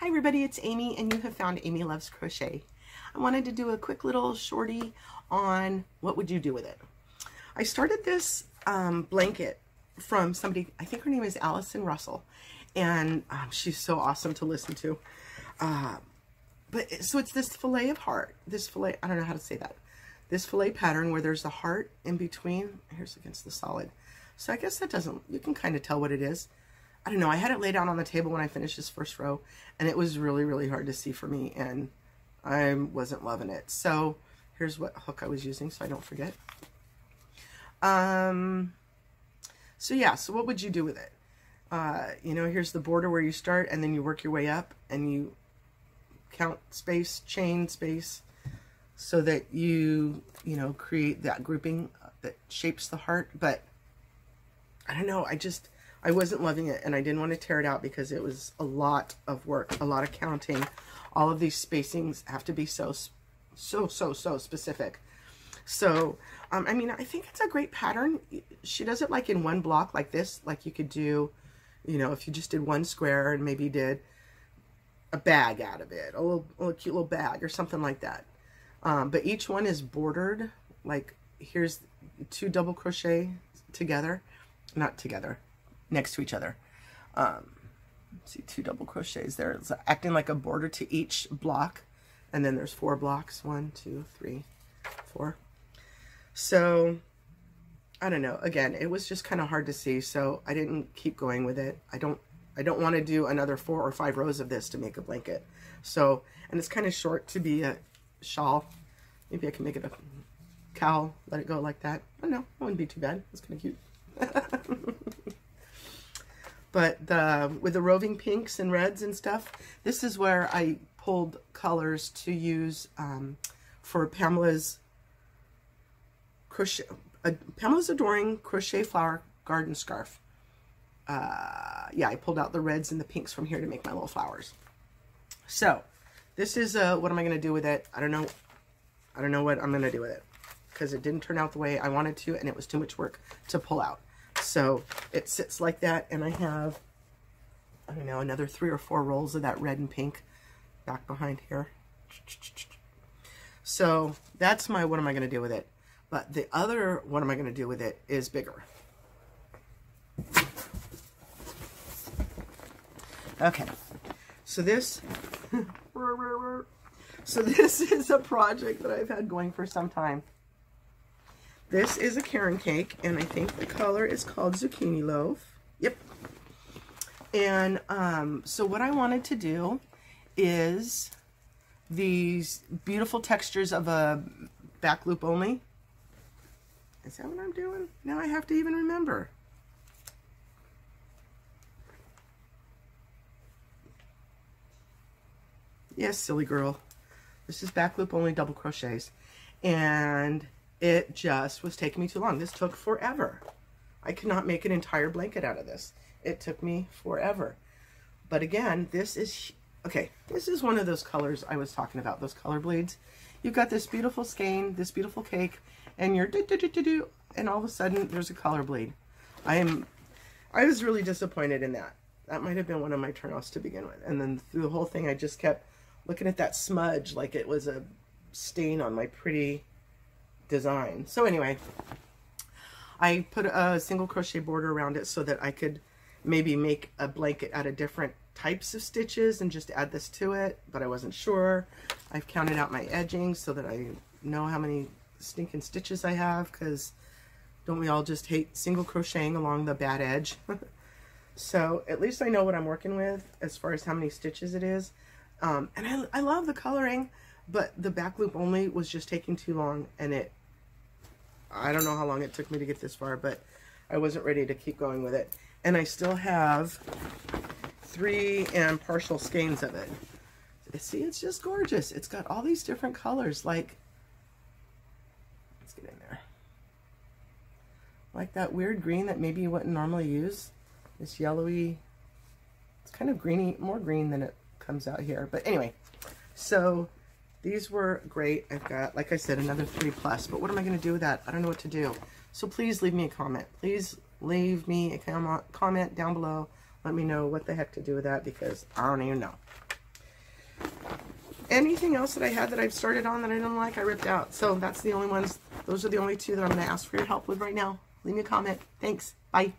Hi everybody, it's Amy and you have found Amy Loves Crochet. I wanted to do a quick little shorty on what would you do with it. I started this blanket from somebody, I think her name is Allison Russell, and she's so awesome to listen to. So it's this fillet of heart, this fillet, I don't know how to say that. This fillet pattern where there's a heart in between. Here's against the solid. So I guess that doesn't, you can kind of tell what it is. I don't know, I had it laid out on the table when I finished this first row, and it was really, really hard to see for me, and I wasn't loving it. So here's what hook I was using so I don't forget. So yeah, so what would you do with it? You know, here's the border where you start, and then you work your way up, and you count space, chain space, so that you know, create that grouping that shapes the heart. But I don't know, I wasn't loving it, and I didn't want to tear it out because it was a lot of work, a lot of counting. All of these spacings have to be so specific. So, I mean, I think it's a great pattern. She does it like in one block like this, like you could do, you know, if you just did one square and maybe did a bag out of it, a cute little bag or something like that. But each one is bordered, like here's 2 double crochet together, not together, next to each other. See, 2 double crochets there. It's acting like a border to each block, and then there's 4 blocks. 1, 2, 3, 4. So I don't know, again, it was just kind of hard to see, so I didn't keep going with it. I don't want to do another 4 or 5 rows of this to make a blanket. So, and it's kind of short to be a shawl. Maybe I can make it a cowl, let it go like that. I don't know, it wouldn't be too bad. It's kind of cute. But with the roving pinks and reds and stuff, this is where I pulled colors to use for Pamela's crochet, Pamela's Adoring Crochet Flower Garden Scarf. Yeah, I pulled out the reds and the pinks from here to make my little flowers. So this is what am I going to do with it? I don't know what I'm going to do with it, because it didn't turn out the way I wanted to, and it was too much work to pull out. So it sits like that, and I have, I don't know, another 3 or 4 rolls of that red and pink back behind here. So that's my what am I going to do with it. But the other what am I going to do with it is bigger. Okay, so this is a project that I've had going for some time. This is a Karen cake, and I think the color is called Zucchini Loaf. Yep. And so what I wanted to do is these beautiful textures of a back loop only. Is that what I'm doing? Now I have to even remember. Yes, silly girl. This is back loop only double crochets. And it just was taking me too long. This took forever. I could not make an entire blanket out of this. It took me forever. But again, this is, okay, this is one of those colors I was talking about, those color bleeds. You've got this beautiful skein, this beautiful cake, and you're do-do-do-do-do, and all of a sudden there's a color bleed. I was really disappointed in that. That might have been one of my turnoffs to begin with. And then through the whole thing, I just kept looking at that smudge like it was a stain on my pretty design. So anyway, I put a single crochet border around it so that I could maybe make a blanket out of different types of stitches and just add this to it, but I wasn't sure. I've counted out my edging so that I know how many stinking stitches I have, because don't we all just hate single crocheting along the bad edge? So at least I know what I'm working with as far as how many stitches it is. And I love the coloring, but the back loop only was just taking too long, and I don't know how long it took me to get this far, but I wasn't ready to keep going with it. And I still have 3 and partial skeins of it. See, it's just gorgeous. It's got all these different colors, like, let's get in there. Like that weird green that maybe you wouldn't normally use. This yellowy, it's kind of greeny, more green than it comes out here. But anyway, so these were great. I've got, like I said, another 3 plus, but what am I going to do with that? I don't know what to do. So please leave me a comment. Please leave me a comment down below. Let me know what the heck to do with that, because I don't even know. anything else that I had that I've started on that I didn't like, I ripped out. So that's the only ones. Those are the only two that I'm going to ask for your help with right now. Leave me a comment. Thanks. Bye.